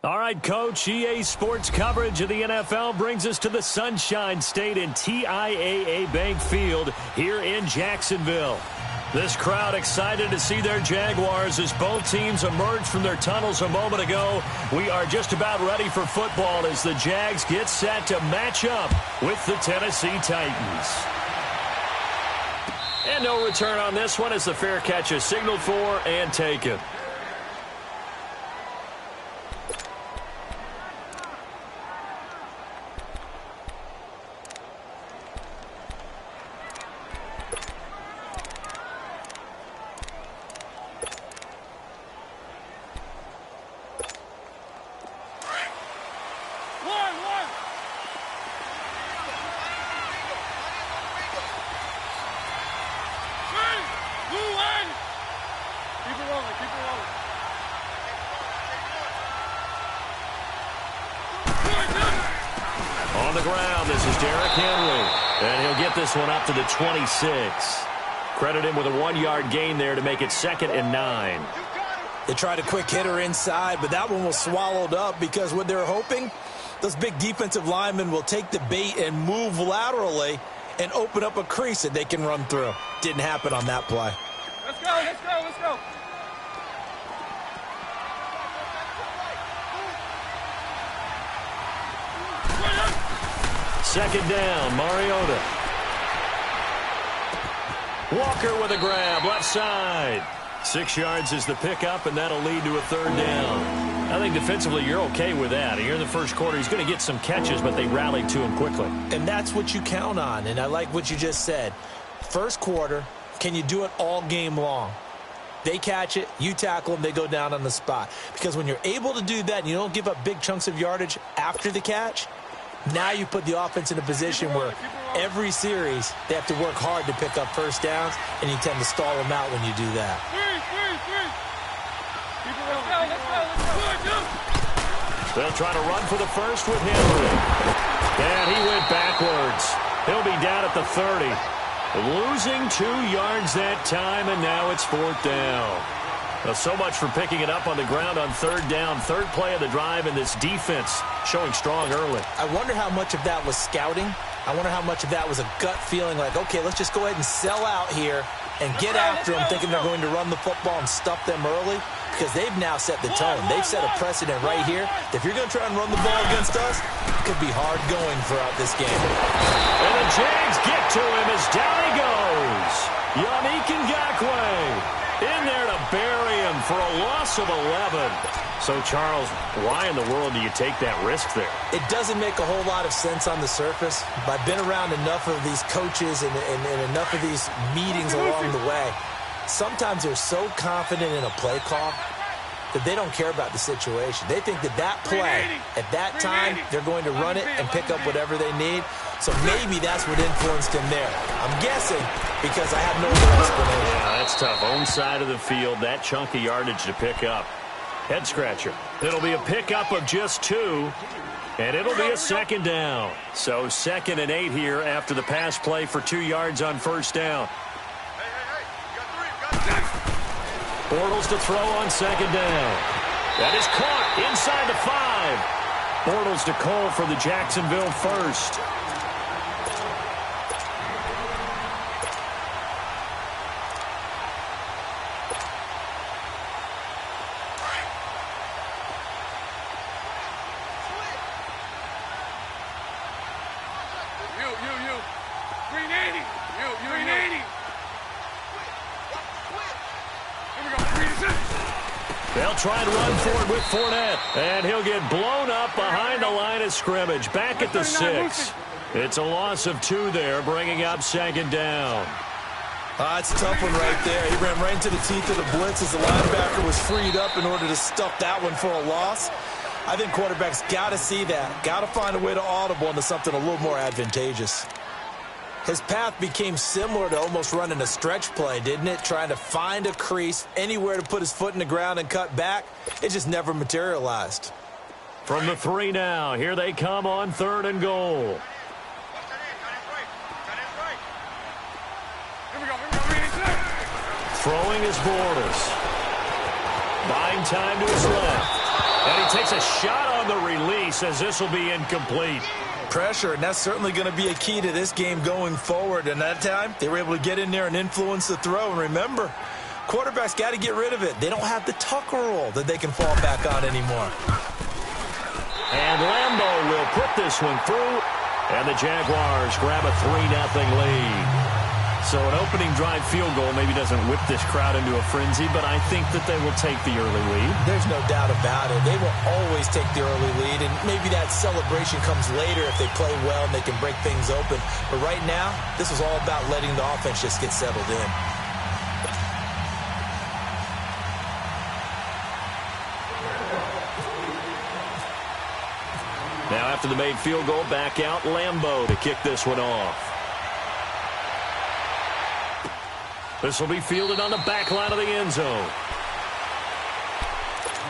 All right, Coach, EA Sports coverage of the NFL brings us to the Sunshine State in TIAA Bank Field here in Jacksonville. This crowd excited to see their Jaguars as both teams emerged from their tunnels a moment ago. We are just about ready for football as the Jags get set to match up with the Tennessee Titans. And no return on this one as the fair catch is signaled for and taken. On the ground, this is Derrick Henry. And he'll get this one up to the 26. Credit him with a 1-yard gain there to make it 2nd and 9. They tried a quick hitter inside, but that one was swallowed up because what they're hoping, those big defensive linemen will take the bait and move laterally and open up a crease that they can run through. Didn't happen on that play. Let's go, let's go, let's go. Second down, Mariota. Walker with a grab, left side. 6 yards is the pickup, and that'll lead to a 3rd down. I think defensively you're okay with that. Here in the first quarter, he's going to get some catches, but they rallied to him quickly. And that's what you count on, and I like what you just said. First quarter, can you do it all game long? They catch it, you tackle them, they go down on the spot. Because when you're able to do that and you don't give up big chunks of yardage after the catch, now you put the offense in a position where every series they have to work hard to pick up first downs, and you tend to stall them out when you do that. They'll try to run for the first with Henry. And he went backwards. He'll be down at the 30. Losing 2 yards that time, and now it's 4th down. Well, so much for picking it up on the ground on 3rd down. 3rd play of the drive, and this defense showing strong early. I wonder how much of that was scouting. I wonder how much of that was a gut feeling like, okay, let's just go ahead and sell out here and get after them, thinking they're going to run the football and stuff them early, because they've now set the tone. They've set a precedent right here. If you're going to try and run the ball against us, it could be hard going throughout this game. And the Jags get to him as down he goes. Yannick Ngakoue in there to bury him for a loss of 11. So, Charles, why in the world do you take that risk there? It doesn't make a whole lot of sense on the surface, but I've been around enough of these coaches and enough of these meetings along the way. Sometimes they're so confident in a play call that they don't care about the situation. They think that that play, at that time, they're going to run it and pick up whatever they need. So maybe that's what influenced him there. I'm guessing because I have no other explanation. Yeah, that's tough. Own side of the field, that chunk of yardage to pick up. Head scratcher. It'll be a pickup of just 2, and it'll be a 2nd down. So 2nd and 8 here after the pass play for 2 yards on 1st down. Bortles to throw on 2nd down. That is caught inside the 5. Bortles to Cole for the Jacksonville first. They'll try and run for it with Fournette. And he'll get blown up behind the line of scrimmage. Back at the 6. It's a loss of 2 there, bringing up 2nd down. It's a tough one right there. He ran right into the teeth of the blitz as the linebacker was freed up in order to stuff that one for a loss. I think quarterbacks got to see that. Got to find a way to audible into something a little more advantageous. His path became similar to almost running a stretch play, didn't it? Trying to find a crease, anywhere to put his foot in the ground and cut back. It just never materialized. From the 3 now, here they come on 3rd and goal. Throwing is Bortles. Buying time to his left. And he he takes a shot on the release as this will be incomplete. Pressure, and that's certainly going to be a key to this game going forward. And that time, they were able to get in there and influence the throw. And remember, quarterbacks got to get rid of it. They don't have the Tucker rule that they can fall back on anymore. And Lambeau will put this one through, and the Jaguars grab a 3-0 lead. So an opening drive field goal maybe doesn't whip this crowd into a frenzy, but I think that they will take the early lead. There's no doubt about it. They will always take the early lead, and maybe that celebration comes later if they play well and they can break things open. But right now, this was all about letting the offense just get settled in. Now after the made field goal, back out Lambeau to kick this one off. This will be fielded on the back line of the end zone.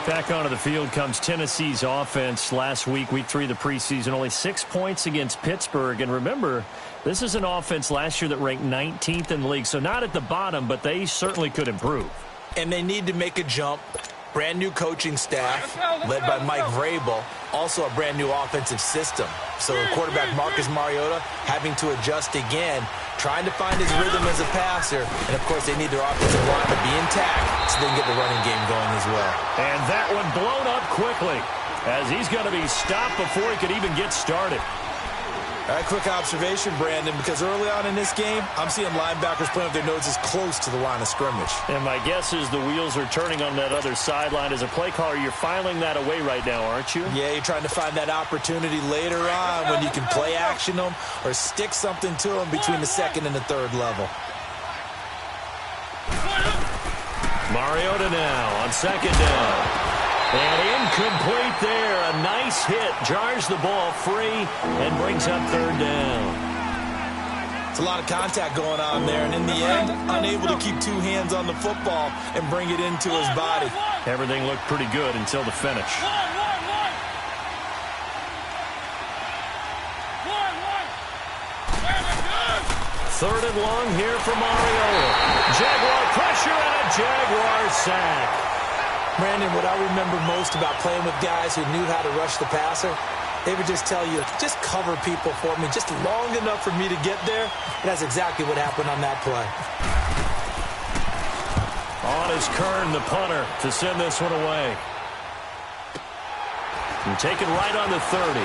Back onto the field comes Tennessee's offense. Last week, week 3 of the preseason, only 6 points against Pittsburgh. And remember, this is an offense last year that ranked 19th in the league. So not at the bottom, but they certainly could improve. And they need to make a jump. Brand new coaching staff led by Mike Vrabel. Also a brand new offensive system. So quarterback Marcus Mariota having to adjust again, trying to find his rhythm as a passer. And, of course, they need their offensive line to be intact so they can get the running game going as well. And that one blown up quickly as he's going to be stopped before he could even get started. All right, quick observation, Brandon, because early on in this game, I'm seeing linebackers playing with their noses close to the line of scrimmage. And my guess is the wheels are turning on that other sideline. As a play caller, you're filing that away right now, aren't you? Yeah, you're trying to find that opportunity later on when you can play action them or stick something to them between the second and the third level. Mariota now on second down. And incomplete there. A nice hit. Jars the ball free and brings up third down. It's a lot of contact going on there. And in the end, unable to keep two hands on the football and bring it into his body. Everything looked pretty good until the finish. Third and long here for Mariota. Jaguar pressure and a Jaguar sack. Brandon, what I remember most about playing with guys who knew how to rush the passer, they would just tell you, just cover people for me, just long enough for me to get there. And that's exactly what happened on that play. On is Kern, the punter, to send this one away. And taken right on the 30.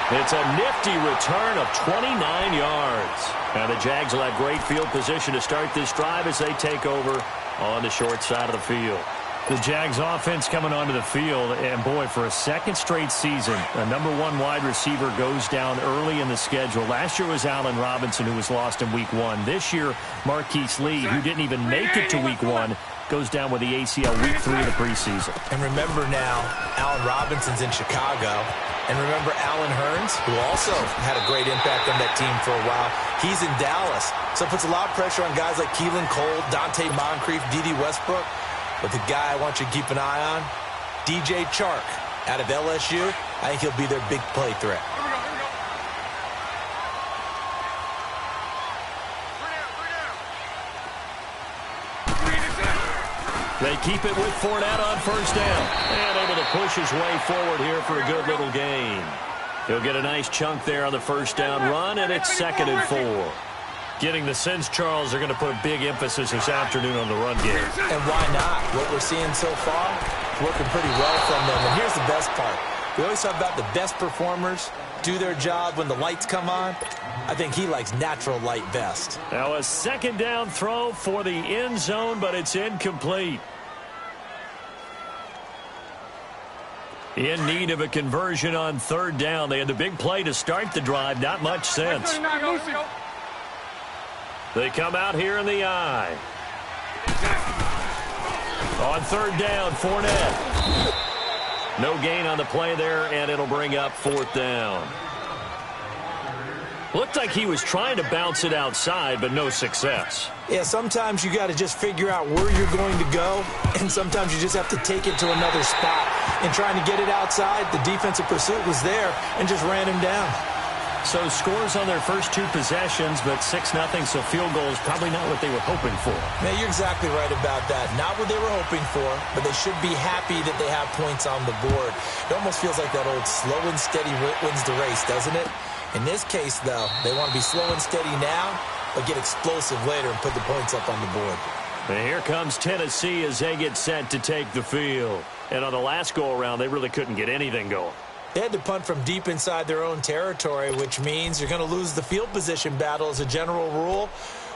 It's a nifty return of 29 yards. Now the Jags will have great field position to start this drive as they take over on the short side of the field. The Jags offense coming onto the field, and boy, for a second straight season, a #1 wide receiver goes down early in the schedule. Last year was Allen Robinson, who was lost in week 1. This year, Marquise Lee, who didn't even make it to week 1, goes down with the ACL week 3 of the preseason. And remember now, Allen Robinson's in Chicago. And remember Allen Hurns, who also had a great impact on that team for a while. He's in Dallas. So it puts a lot of pressure on guys like Keelan Cole, Dante Moncrief, D.D. Westbrook. But the guy I want you to keep an eye on, DJ Chark out of LSU. I think he'll be their big play threat. They keep it with Fournette on first down. And able to push his way forward here for a good little gain. He'll get a nice chunk there on the first down run, and it's 2nd and 4. Getting the sense, Charles, they're going to put a big emphasis this afternoon on the run game. And why not? What we're seeing so far, working pretty well from them. And here's the best part. We always talk about the best performers do their job when the lights come on. I think he likes natural light best. Now a 2nd down throw for the end zone, but it's incomplete. In need of a conversion on 3rd down. They had the big play to start the drive. Not much sense. They come out here in the eye. On 3rd down, Fournette. No gain on the play there, and it'll bring up 4th down. Looked like he was trying to bounce it outside, but no success. Yeah, sometimes you got to just figure out where you're going to go, and sometimes you just have to take it to another spot. And trying to get it outside, the defensive pursuit was there and just ran him down. So scores on their first 2 possessions, but 6-0, so field goal is probably not what they were hoping for. Man, you're exactly right about that. Not what they were hoping for, but they should be happy that they have points on the board. It almost feels like that old slow and steady wins the race, doesn't it? In this case, though, they want to be slow and steady now, but get explosive later and put the points up on the board. And here comes Tennessee as they get set to take the field. And on the last go-around, they really couldn't get anything going. They had to punt from deep inside their own territory, which means you're going to lose the field position battle as a general rule.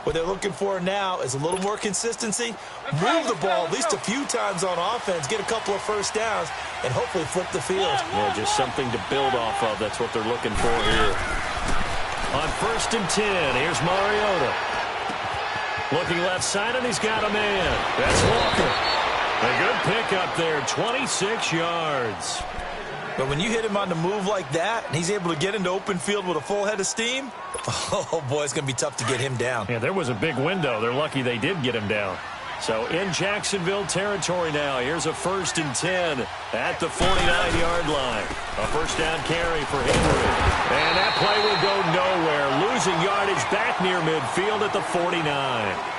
What they're looking for now is a little more consistency, move the ball at least a few times on offense, get a couple of first downs, and hopefully flip the field. Yeah, just something to build off of. That's what they're looking for here. On 1st and 10, here's Mariota. Looking left side, and he's got a man. That's Walker. A good pickup there, 26 yards. But when you hit him on the move like that, and he's able to get into open field with a full head of steam, oh, boy, it's going to be tough to get him down. Yeah, there was a big window. They're lucky they did get him down. So in Jacksonville territory now, here's a 1st and 10 at the 49-yard line. A first down carry for Henry. And that play will go nowhere. Losing yardage back near midfield at the 49.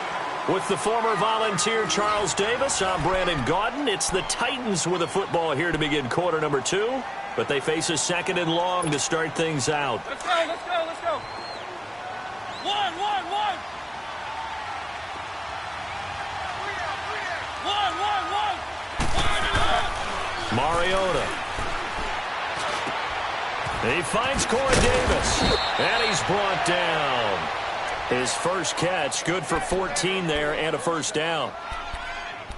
With the former Volunteer Charles Davis, I'm Brandon Gaudin. It's the Titans with a football here to begin quarter number 2. But they face a 2nd and long to start things out. Let's go, let's go, let's go. One. Mariota. He finds Corey Davis. And he's brought down. His first catch, good for 14 there and a first down.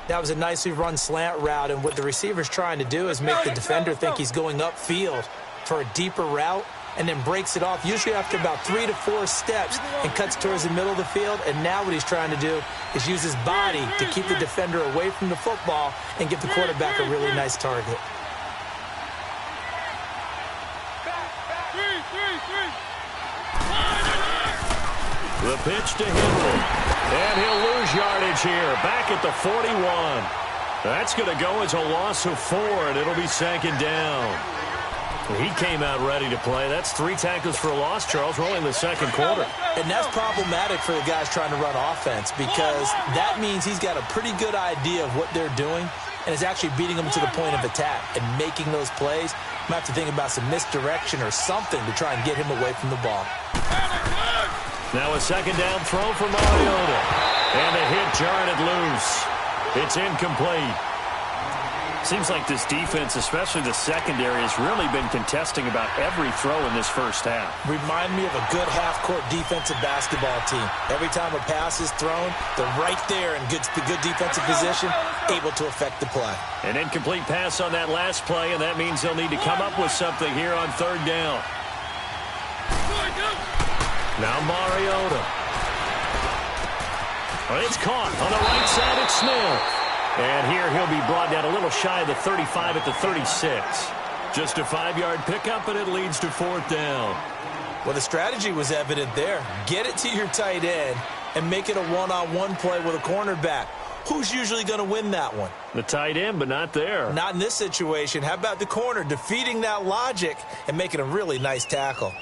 That was a nicely run slant route, and what the receiver's trying to do is make the defender think he's going upfield for a deeper route and then breaks it off, usually after about 3 to 4 steps, and cuts towards the middle of the field. And now what he's trying to do is use his body to keep the defender away from the football and give the quarterback a really nice target. The pitch to Henry. And he'll lose yardage here. Back at the 41. That's going to go as a loss of 4, and it'll be 2nd down. He came out ready to play. That's 3 tackles for a loss, Charles. We're only in the 2nd quarter. And that's problematic for the guys trying to run offense, because that means he's got a pretty good idea of what they're doing and is actually beating them to the point of attack and making those plays. Might have to think about some misdirection or something to try and get him away from the ball. Now a 2nd down throw for Mariota. And a hit jarred it loose. It's incomplete. Seems like this defense, especially the secondary, has really been contesting about every throw in this first half. Remind me of a good half-court defensive basketball team. Every time a pass is thrown, they're right there in good defensive position, able to affect the play. An incomplete pass on that last play, and that means they'll need to come up with something here on 3rd down. Now Mariota. It's caught on the right side at Smith. And here he'll be brought down a little shy of the 35 at the 36. Just a 5-yard pickup, and it leads to 4th down. Well, the strategy was evident there. Get it to your tight end and make it a one-on-one play with a cornerback. Who's usually going to win that one? The tight end, but not there. Not in this situation. How about the corner defeating that logic and making a really nice tackle?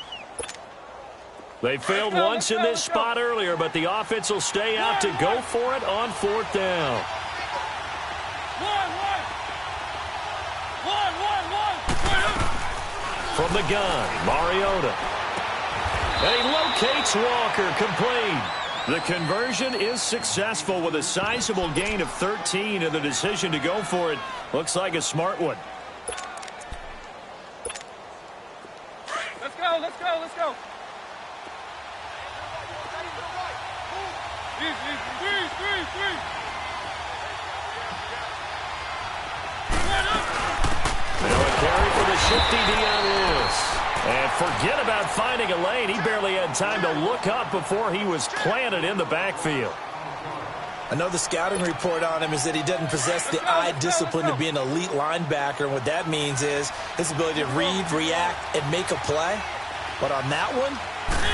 They failed once in this spot earlier, but the offense will stay out to go for it on 4th down. From the gun, Mariota. And he locates Walker, complete. The conversion is successful with a sizable gain of 13, and the decision to go for it looks like a smart one. Let's go, let's go, let's go. Three. Now a carry for the shifty Dion Lewis. And forget about finding a lane. He barely had time to look up before he was planted in the backfield. I know the scouting report on him is that he doesn't possess the eye discipline to be an elite linebacker. And what that means is his ability to read, react, and make a play. But on that one,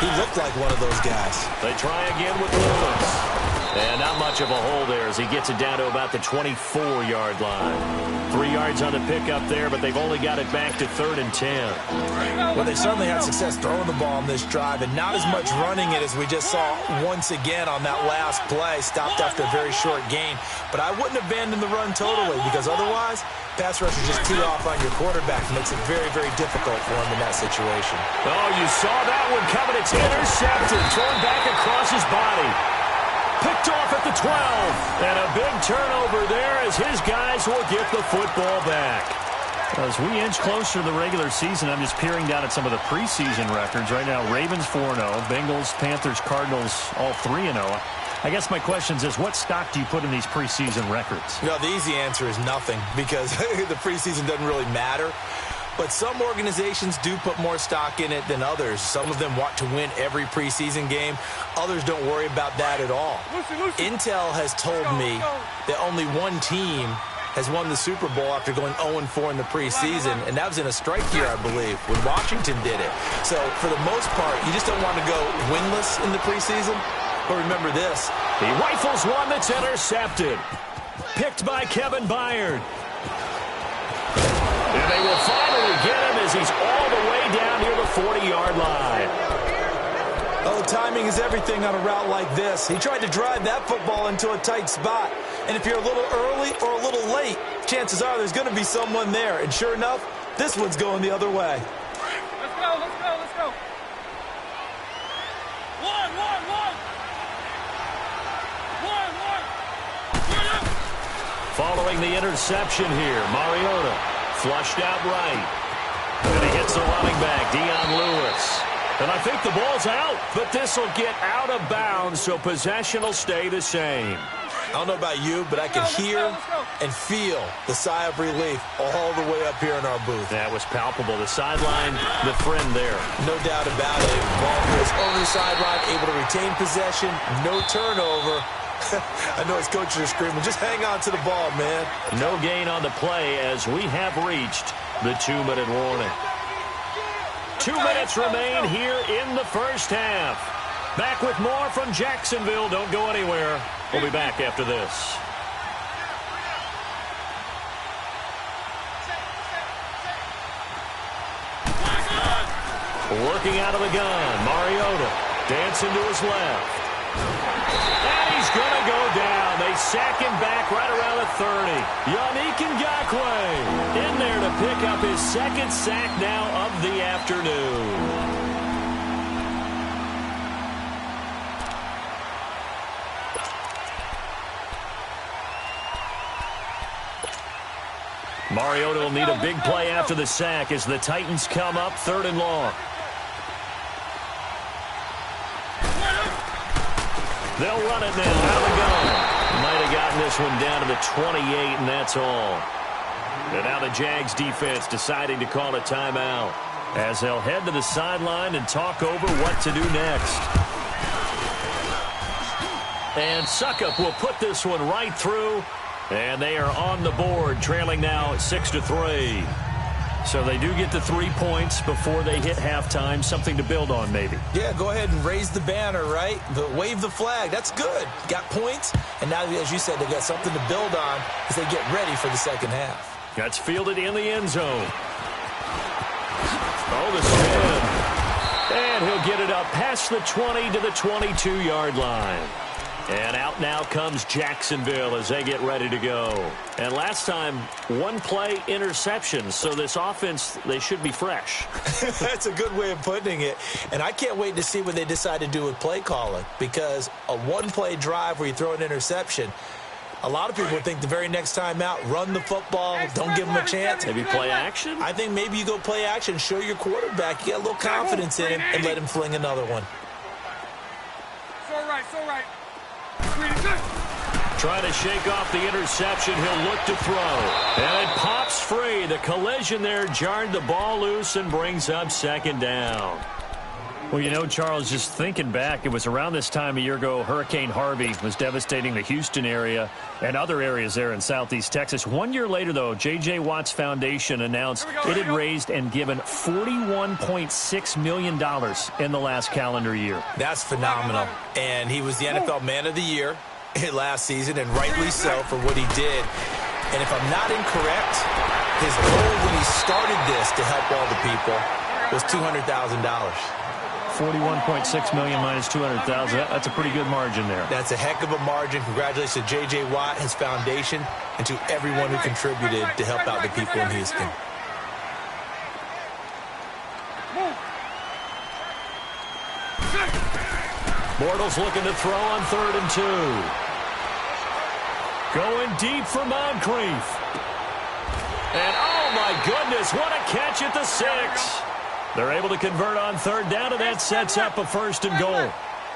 he looked like one of those guys. They try again with Lewis. And not much of a hole there as he gets it down to about the 24-yard line. 3 yards on the pickup there, but they've only got it back to 3rd and 10. Well, they certainly had success throwing the ball on this drive and not as much running it as we just saw once again on that last play. Stopped after a very short gain. But I wouldn't abandon the run totally because otherwise, pass rush is just tee off on your quarterback. It makes it very, very difficult for him in that situation. Oh, you saw that one coming. It's intercepted. Thrown back across his body. Picked off at the 12. And a big turnover there as his guys will get the football back. As we inch closer to the regular season, I'm just peering down at some of the preseason records. Right now, Ravens 4-0, Bengals, Panthers, Cardinals all 3-0. I guess my question is, what stock do you put in these preseason records? You know, the easy answer is nothing because the preseason doesn't really matter. But some organizations do put more stock in it than others. Some of them want to win every preseason game. Others don't worry about that at all. Intel has told me that only one team has won the Super Bowl after going 0-4 in the preseason, and that was in a strike year, I believe, when Washington did it. So, for the most part, you just don't want to go winless in the preseason. But remember this. He rifles one that's intercepted. Picked by Kevin Byard. And they will finally get him as he's all the way down near the 40-yard line. Oh, timing is everything on a route like this. He tried to drive that football into a tight spot. And if you're a little early or a little late, chances are there's going to be someone there. And sure enough, this one's going the other way. Let's go, let's go, let's go. One. Following the interception here, Mariota flushed out right. And he hits the running back, Dion Lewis. And I think the ball's out, but this will get out of bounds, so possession will stay the same. I don't know about you, but I can hear and feel the sigh of relief all the way up here in our booth. That was palpable. The sideline, the friend there. No doubt about it. Ball goes over the sideline, able to retain possession, no turnover. I know his coaches are screaming, just hang on to the ball, man. No gain on the play as we have reached the 2-minute warning. 2 minutes remain here in the first half. Back with more from Jacksonville. Don't go anywhere. We'll be back after this. Working out of the gun. Mariota dancing to his left. And he's going to go down. They sack him back right around the 30. Yannick Ngakoue in there to pick up his second sack now of the afternoon. Mariota will need a big play after the sack as the Titans come up 3rd and long. They'll run it now out of the gun. Might have gotten this one down to the 28, and that's all. And now the Jags defense deciding to call a timeout as they'll head to the sideline and talk over what to do next. And Suckup will put this one right through, and they are on the board, trailing now 6-3. So they do get the 3 points before they hit halftime. Something to build on, maybe. Yeah, go ahead and raise the banner, right? Wave the flag. That's good. Got points, and now, as you said, they got something to build on as they get ready for the second half. That's fielded in the end zone. Oh, the spin. And he'll get it up past the 20 to the 22-yard line. And out now comes Jacksonville as they get ready to go. And last time, one play interception. So this offense, they should be fresh. That's a good way of putting it. And I can't wait to see what they decide to do with play calling. Because a one-play drive where you throw an interception, a lot of people would think the very next time out, run the football, don't give them a chance. Maybe play action? I think maybe you go play action, show your quarterback, you get a little confidence in him, and let him fling another one. So right. Trying to shake off the interception. He'll look to throw. And it pops free. The collision there jarred the ball loose and brings up second down. Well, you know, Charles, just thinking back, it was around this time a year ago, Hurricane Harvey was devastating the Houston area and other areas there in southeast Texas. 1 year later, though, J.J. Watt's Foundation announced it had raised and given $41.6 million in the last calendar year. That's phenomenal. And he was the NFL Man of the Year. last season, and rightly so for what he did. And if I'm not incorrect, his goal when he started this to help all the people was $200,000. 41.6 million minus 200,000. That's a pretty good margin there. That's a heck of a margin. Congratulations to J.J. Watt, his foundation, and to everyone who contributed to help out the people in Houston. Bortles looking to throw on 3rd and 2. Going deep for Moncrief. And oh my goodness, what a catch at the 6. They're able to convert on 3rd down, and that sets up a 1st and goal.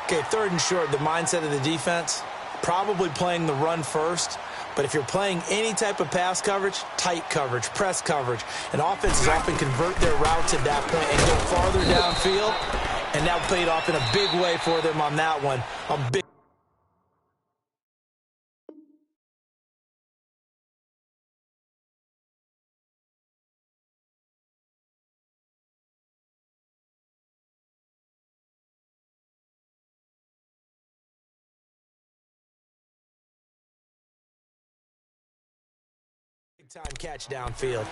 Okay, 3rd and short, the mindset of the defense, probably playing the run first. But if you're playing any type of pass coverage, tight coverage, press coverage, and offenses often convert their routes at that point and go farther downfield. And that paid off in a big way for them on that one. Big time catch downfield.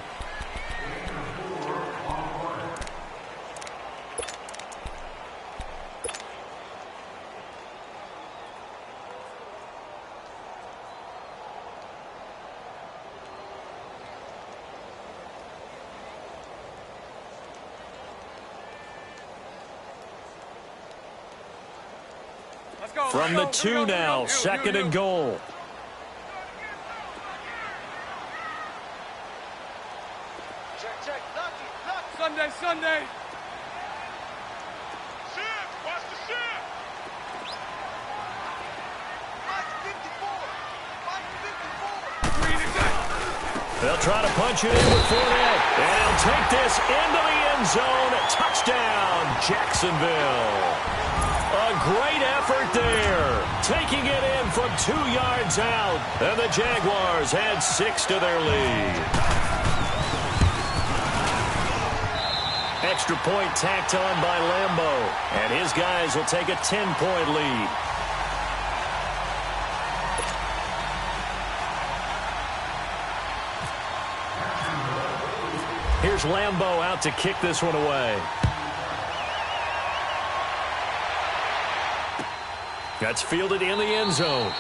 From the 2 now, 2nd and goal. Check. Sunday. Shift. Watch the shift. Watch 54. They'll try to punch it in with Fournette. And he'll take this into the end zone. Touchdown, Jacksonville. A great effort there, taking it in from 2 yards out, and the Jaguars add 6 to their lead. Extra point tacked on by Lambeau, and his guys will take a 10-point lead. Here's Lambeau out to kick this one away. That's fielded in the end zone.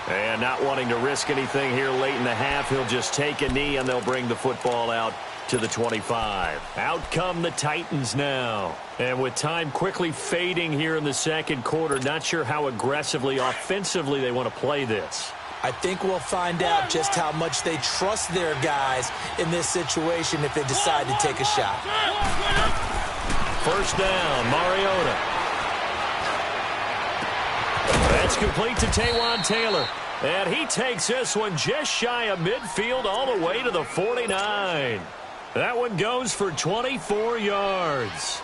And not wanting to risk anything here late in the half, he'll just take a knee and they'll bring the football out to the 25. Out come the Titans now. And with time quickly fading here in the 2nd quarter, not sure how aggressively, offensively they want to play this. I think we'll find out just how much they trust their guys in this situation if they decide to take a shot. 1st down, Mariota. That's complete to Taywan Taylor. And he takes this one just shy of midfield all the way to the 49. That one goes for 24 yards.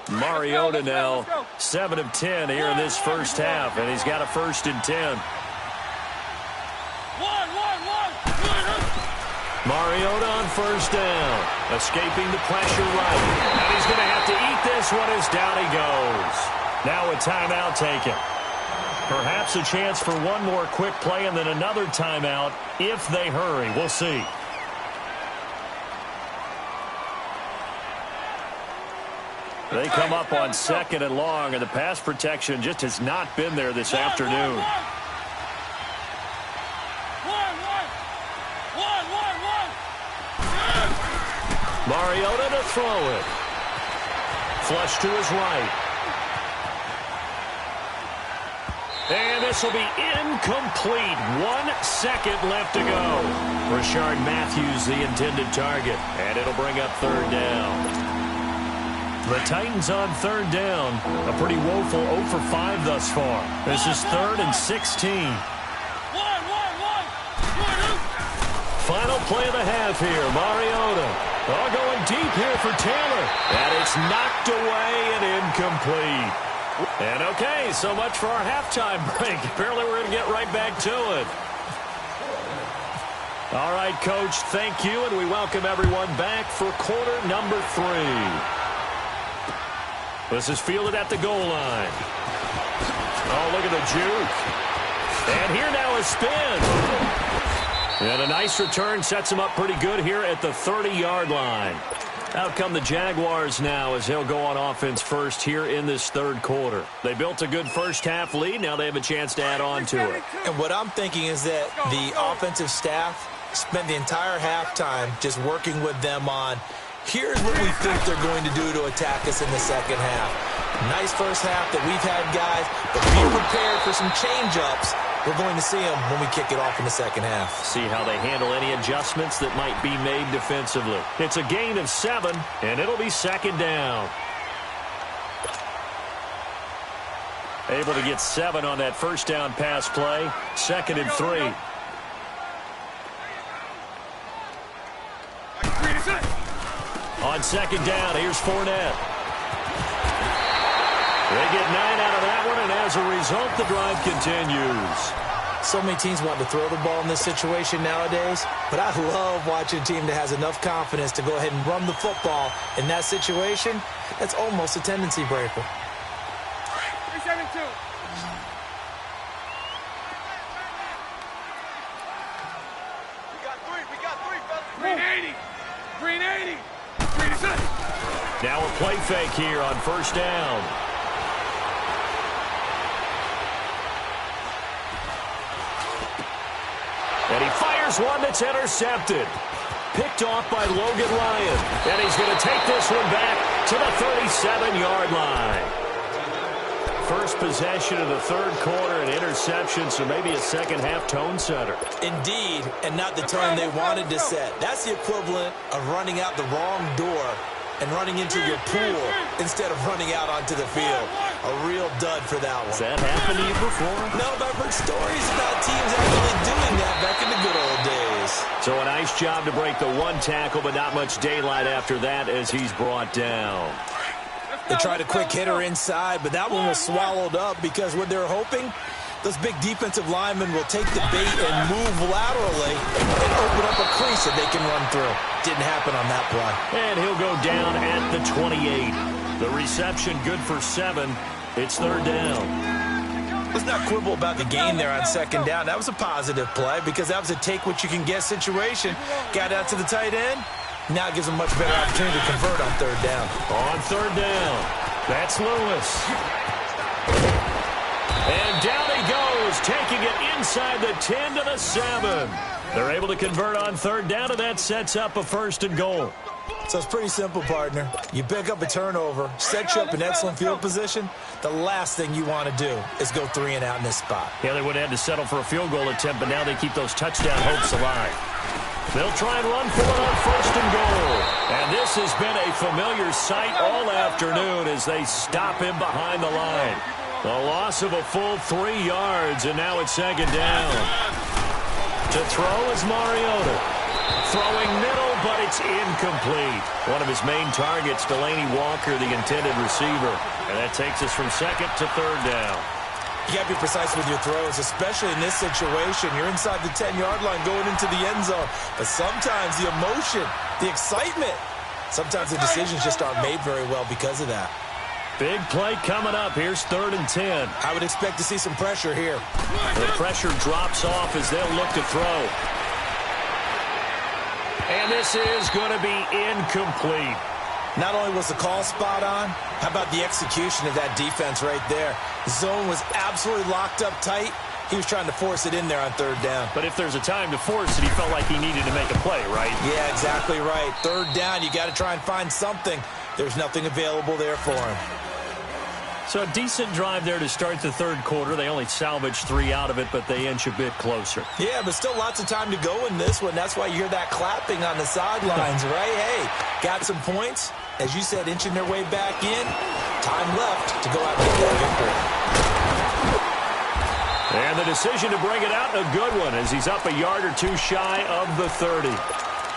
Mariota now 7 of 10 here in this first half, and he's got a 1st and 10. Mariota on 1st down, escaping the pressure right. And he's going to have to eat this one as down he goes. Now a timeout taken. Perhaps a chance for one more quick play and then another timeout if they hurry. We'll see. They come up on 2nd and long, and the pass protection just has not been there this afternoon. Mariota to throw it. Flush to his right. And this will be incomplete. 1 second left to go. Rashard Matthews, the intended target. And it'll bring up 3rd down. The Titans on 3rd down. A pretty woeful 0 for 5 thus far. This is 3rd and 16. Final play of the half here. Mariota. All going deep here for Taylor. And it's knocked away and incomplete. And okay, so much for our halftime break. Apparently we're going to get right back to it. All right, Coach, thank you, and we welcome everyone back for quarter number 3. This is fielded at the goal line. Oh, look at the juke. And here now is spin. And a nice return sets him up pretty good here at the 30-yard line. Out come the Jaguars now as they'll go on offense first here in this third quarter. They built a good first-half lead. Now they have a chance to add on to it. And what I'm thinking is that the offensive staff spent the entire halftime just working with them on, here's what we think they're going to do to attack us in the second half. Nice first half that we've had, guys, but be prepared for some change-ups. We're going to see them when we kick it off in the second half. See how they handle any adjustments that might be made defensively. It's a gain of 7, and it'll be second down. Able to get 7 on that first down pass play. 2nd and 3. On second down, here's Fournette. They get 9 out of that one, and as a result, the drive continues. So many teams want to throw the ball in this situation nowadays, but I love watching a team that has enough confidence to go ahead and run the football in that situation. That's almost a tendency breaker. 372. We got three, fellas. 380. 380. 380. Now a play fake here on first down. And he fires one that's intercepted. Picked off by Logan Ryan. And he's going to take this one back to the 37-yard line. First possession of the third quarter, an interception, so maybe a second-half tone setter. Indeed, and not the tone they wanted to set. That's the equivalent of running out the wrong door and running into your pool instead of running out onto the field. A real dud for that one. Has that happened to you before? No, but I've heard stories about teams actually doing that back in the good old days. So a nice job to break the one tackle, but not much daylight after that as he's brought down. They tried a quick hitter inside, but that one was swallowed up because what they're hoping, those big defensive linemen will take the bait and move laterally and open up a crease that they can run through. Didn't happen on that play. And he'll go down at the 28. The reception good for 7. It's third down. Let's not quibble about the gain there on second down. That was a positive play because that was a take-what-you-can-get situation. Got out to the tight end. Now it gives them much better opportunity to convert on third down. On third down, that's Lewis. And down he goes, taking it inside the 10 to the 7. They're able to convert on third down, and that sets up a 1st and goal. So it's pretty simple, partner. You pick up a turnover, set you up in excellent field position. The last thing you want to do is go 3 and out in this spot. Yeah, they would have had to settle for a field goal attempt, but now they keep those touchdown hopes alive. They'll try and run for it on 1st and goal. And this has been a familiar sight all afternoon as they stop him behind the line. A loss of a full 3 yards, and now it's second down. To throw is Mariota. Throwing middle, but it's incomplete. One of his main targets, Delaney Walker, the intended receiver. And that takes us from second to third down. You got to be precise with your throws, especially in this situation. You're inside the 10-yard line going into the end zone. But sometimes the emotion, the excitement, sometimes the decisions just aren't made very well because of that. Big play coming up. Here's 3rd and 10. I would expect to see some pressure here. The pressure drops off as they'll look to throw. And this is going to be incomplete. Not only was the call spot on, how about the execution of that defense right there? The zone was absolutely locked up tight. He was trying to force it in there on third down. But if there's a time to force it, he felt like he needed to make a play, right? Yeah, exactly right. Third down, you got to try and find something. There's nothing available there for him. So a decent drive there to start the third quarter. They only salvaged 3 out of it, but they inch a bit closer. Yeah, but still lots of time to go in this one. That's why you hear that clapping on the sidelines, right? Hey, got some points. As you said, inching their way back in. Time left to go out and get that victory. And the decision to bring it out, a good one, as he's up a yard or 2 shy of the 30.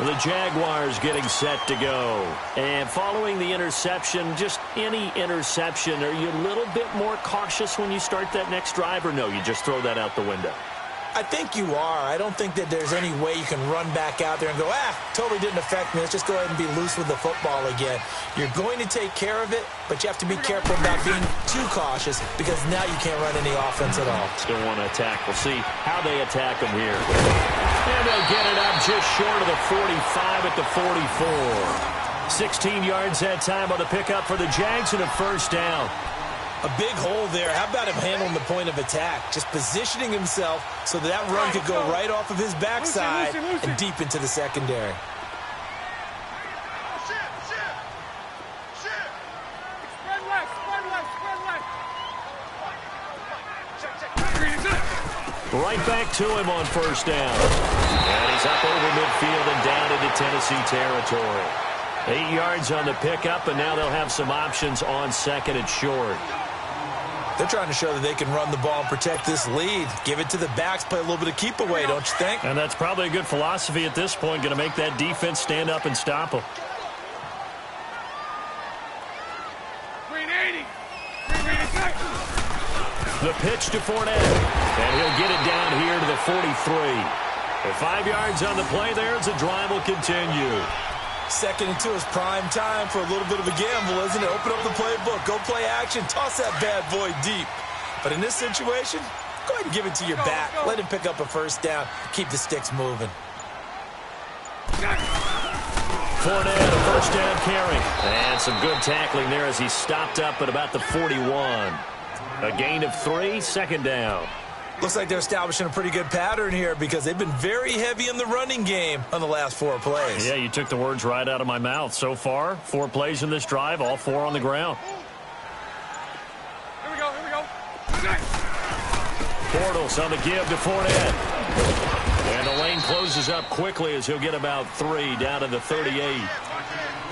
The Jaguars getting set to go. And following the interception, just any interception, are you a little bit more cautious when you start that next drive, or no, you just throw that out the window? I think you are. I don't think that there's any way you can run back out there and go, totally didn't affect me. Let's just go ahead and be loose with the football again. You're going to take care of it, but you have to be careful about being too cautious because now you can't run any offense at all. Still want to attack. We'll see how they attack them here. And they'll get it up just short of the 45 at the 44. 16 yards that time on the pickup for the Jags and a first down. A big hole there. How about him handling the point of attack? Just positioning himself so that run could go right off of his backside and deep into the secondary. Spread left, spread left, spread left. Right back to him on first down. And he's up over midfield and down into Tennessee territory. 8 yards on the pickup, and now they'll have some options on second and short. They're trying to show that they can run the ball and protect this lead. Give it to the backs, play a little bit of keep away, don't you think? And that's probably a good philosophy at this point, going to make that defense stand up and stop them. Green 80. Green 86. The pitch to Fournette, and he'll get it down here to the 43. The 5 yards on the play there as the drive will continue. Second and 2 is prime time for a little bit of a gamble, isn't it? Open up the playbook, go play action, toss that bad boy deep. But in this situation, go ahead and give it to your back. Let him pick up a first down. Keep the sticks moving. Fournette, a first down carry. And some good tackling there as he stopped up at about the 41. A gain of 3, second down. Looks like they're establishing a pretty good pattern here because they've been very heavy in the running game on the last 4 plays. Yeah, you took the words right out of my mouth. So far, 4 plays in this drive, all 4 on the ground. Here we go, here we go. Bortles on the give to Fournette. And the lane closes up quickly as he'll get about 3 down to the 38.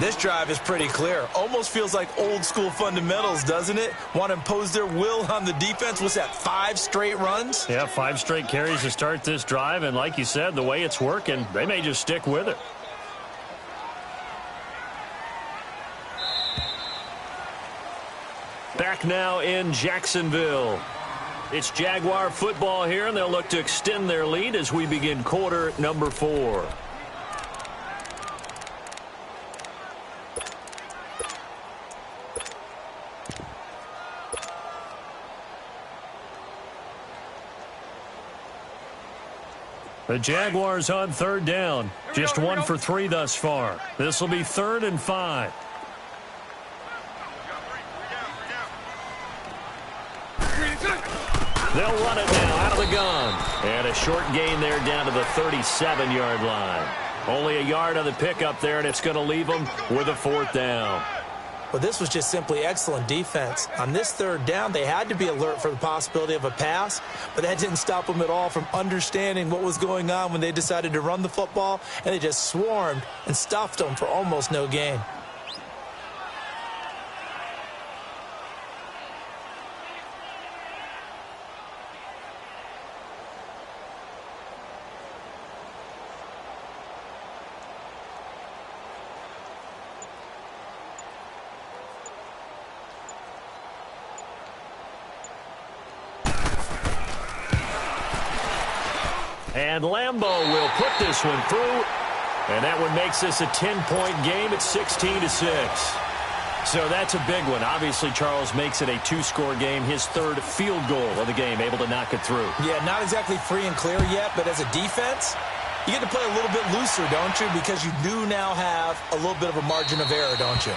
This drive is pretty clear. Almost feels like old school fundamentals, doesn't it? Want to impose their will on the defense. What's that, 5 straight runs? Yeah, 5 straight carries to start this drive. And like you said, the way it's working, they may just stick with it. Back now in Jacksonville. It's Jaguar football here, and they'll look to extend their lead as we begin quarter number 4. The Jaguars on third down. Just 1 for 3 thus far. This will be 3rd and 5. They'll run it now out of the gun. And a short gain there down to the 37-yard line. Only a yard on the pickup there, and it's going to leave them with a 4th down. Well, this was just simply excellent defense. On this 3rd down, they had to be alert for the possibility of a pass, but that didn't stop them at all from understanding what was going on when they decided to run the football, and they just swarmed and stuffed them for almost no gain. And Lambeau will put this one through. And that one makes this a 10-point game at 16-6. So that's a big one. Obviously, Charles makes it a 2-score game. His 3rd field goal of the game, able to knock it through. Yeah, not exactly free and clear yet, but as a defense, you get to play a little bit looser, don't you? Because you do now have a little bit of a margin of error, don't you?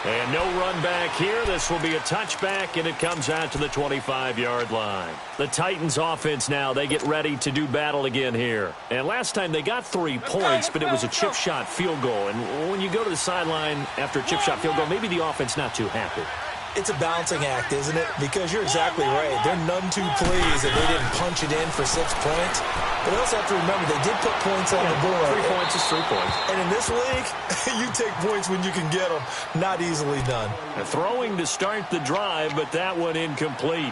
And no run back here. This will be a touchback, and it comes out to the 25-yard line. The Titans offense now, they get ready to do battle again here. And last time they got 3 points, but it was a chip shot field goal. And when you go to the sideline after a chip shot field goal, maybe the offense not too happy. It's a balancing act, isn't it? Because you're exactly right. They're none too pleased that they didn't punch it in for 6 points. But they also have to remember they did put points on the board. 3 points is 3 points. And in this league, you take points when you can get them. Not easily done. Throwing to start the drive, but that one incomplete.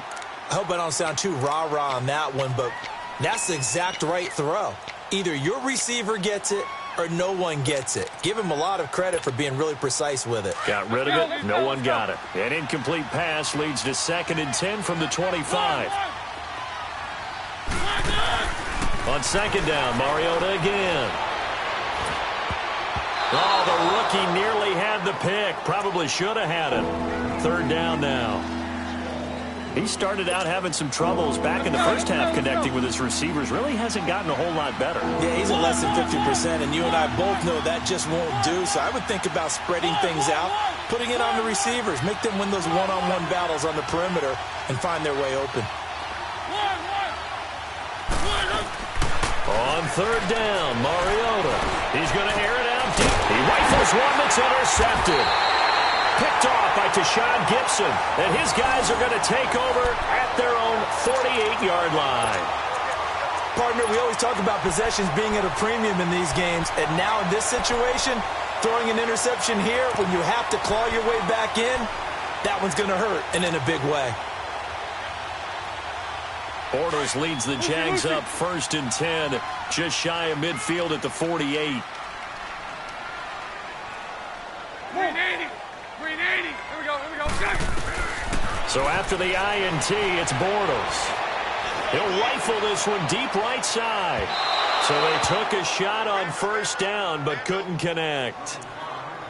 I hope I don't sound too rah-rah on that one, but that's the exact right throw. Either your receiver gets it or no one gets it. Give him a lot of credit for being really precise with it. Got rid of it. No one got it. An incomplete pass leads to 2nd and 10 from the 25. On second down, Mariota again. Oh, the rookie nearly had the pick. Probably should have had it. Third down now. He started out having some troubles back in the first half connecting with his receivers. Really hasn't gotten a whole lot better. Yeah, he's at less than 50%, and you and I both know that just won't do. So I would think about spreading things out, putting it on the receivers, make them win those one-on-one battles on the perimeter, and find their way open. On third down, Mariota. He's going to air it out deep. He rifles one that's intercepted. Picked off by Tashawn Gibson. And his guys are going to take over at their own 48-yard line. Partner, we always talk about possessions being at a premium in these games. And now in this situation, throwing an interception here when you have to claw your way back in, that one's going to hurt, and in a big way. Bortles leads the Jags up 1st and 10, just shy of midfield at the 48. 380. 380. Here we go. So after the INT, it's Bortles. He'll rifle this one deep right side. So they took a shot on first down, but couldn't connect.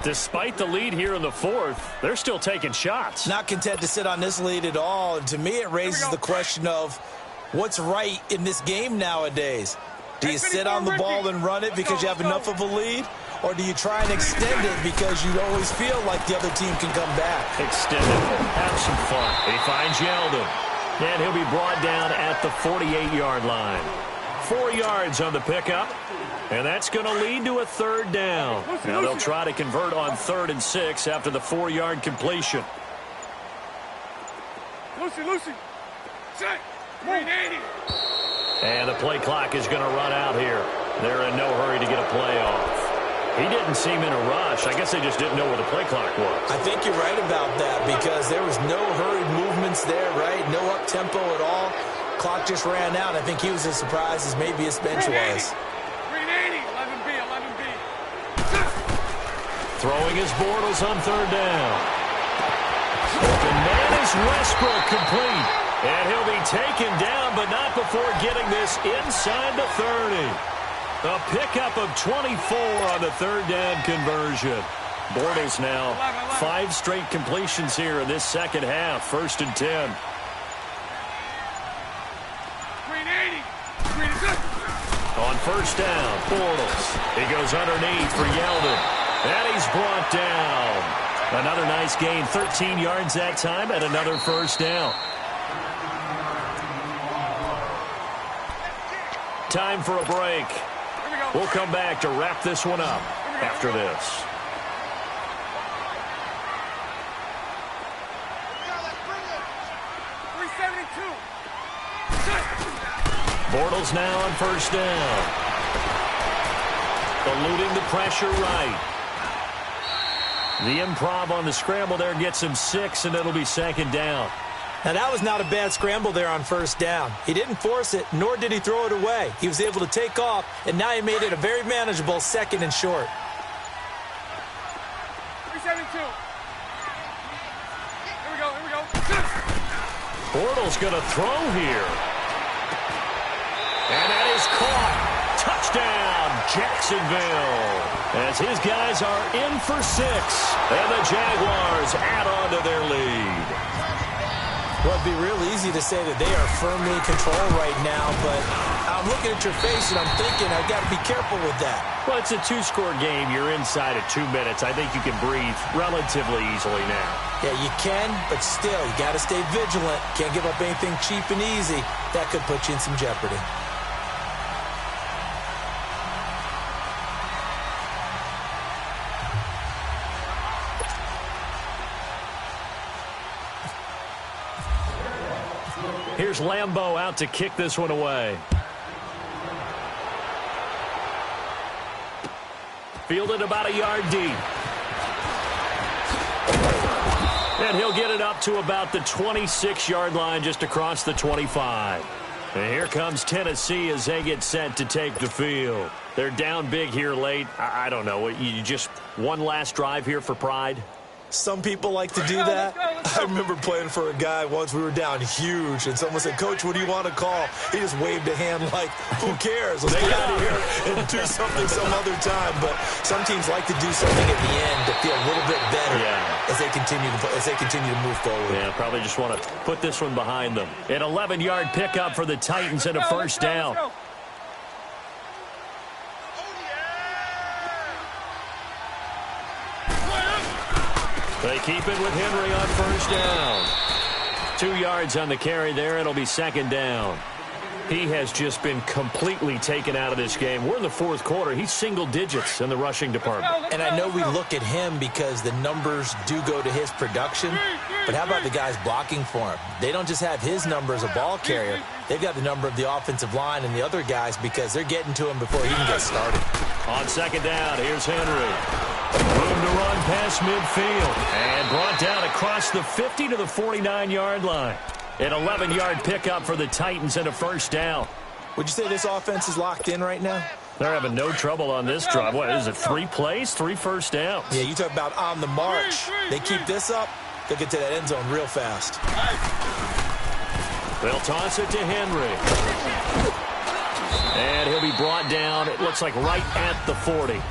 Despite the lead here in the fourth, they're still taking shots. Not content to sit on this lead at all. And to me, it raises the question of what's right in this game nowadays. Do you sit on the ball and run it because you have enough of a lead? Or do you try and extend it because you always feel like the other team can come back? Extend it. Have some fun. He finds Yeldon. And he'll be brought down at the 48-yard line. 4 yards on the pickup. And that's going to lead to a third down. Now they'll try to convert on 3rd and 6 after the 4-yard completion. Lucy. Set. 380. And the play clock is going to run out here. They're in no hurry to get a play off. He didn't seem in a rush. I guess they just didn't know where the play clock was. I think you're right about that because there was no hurried movements there, right? No up-tempo at all. Clock just ran out. I think he was as surprised as maybe his bench was. 380. 11B. Throwing his Bortles on third down. The man is Westbrook complete. And he'll be taken down, but not before getting this inside the 30. A pickup of 24 on the third down conversion. Bortles now 5 straight completions here in this second half. 1st and 10. 380. On first down, Bortles. He goes underneath for Yeldon. And he's brought down. Another nice gain. 13 yards that time and another first down. Time for a break. We'll come back to wrap this one up after this. Bortles now on first down. Eluding the pressure right. The improv on the scramble there gets him 6, and it'll be second down. Now, that was not a bad scramble there on first down. He didn't force it, nor did he throw it away. He was able to take off, and now he made it a very manageable 2nd and short. 372. Here we go. Bortles going to throw here. And that is caught. Touchdown, Jacksonville. As his guys are in for 6. And the Jaguars add on to their lead. Well, it'd be real easy to say that they are firmly in control right now, but I'm looking at your face and I'm thinking I've got to be careful with that. Well, it's a 2-score game. You're inside at 2 minutes. I think you can breathe relatively easily now. Yeah, you can, but still, you got to stay vigilant. Can't give up anything cheap and easy. That could put you in some jeopardy. Here's Lambeau out to kick this one away. Fielded about a yard deep. And he'll get it up to about the 26-yard line, just across the 25. And here comes Tennessee as they get set to take the field. They're down big here late. I don't know. You just one last drive here for pride? Some people like to do that. I remember playing for a guy once. We were down huge, and someone said, "Coach, what do you want to call?" He just waved a hand like, "Who cares? Let's get out of here and do something some other time." But some teams like to do something at the end to feel a little bit better as they continue to move forward. Yeah, probably just want to put this one behind them. An 11-yard pickup for the Titans and a first down. They keep it with Henry on first down. 2 yards on the carry there. It'll be second down. He has just been completely taken out of this game. We're in the fourth quarter. He's single digits in the rushing department. And I know we look at him because the numbers do go to his production. But how about the guys blocking for him? They don't just have his number as a ball carrier. They've got the number of the offensive line and the other guys because they're getting to him before he can get started. On second down, here's Henry. Room to run past midfield. And brought down across the 50 to the 49-yard line. An 11-yard pickup for the Titans and a first down. Would you say this offense is locked in right now? They're having no trouble on this drive. What is it, 3 plays, 3 first downs? Yeah, you talk about on the march. They keep this up, they'll get to that end zone real fast. They'll toss it to Henry. And he'll be brought down, it looks like right at the 40.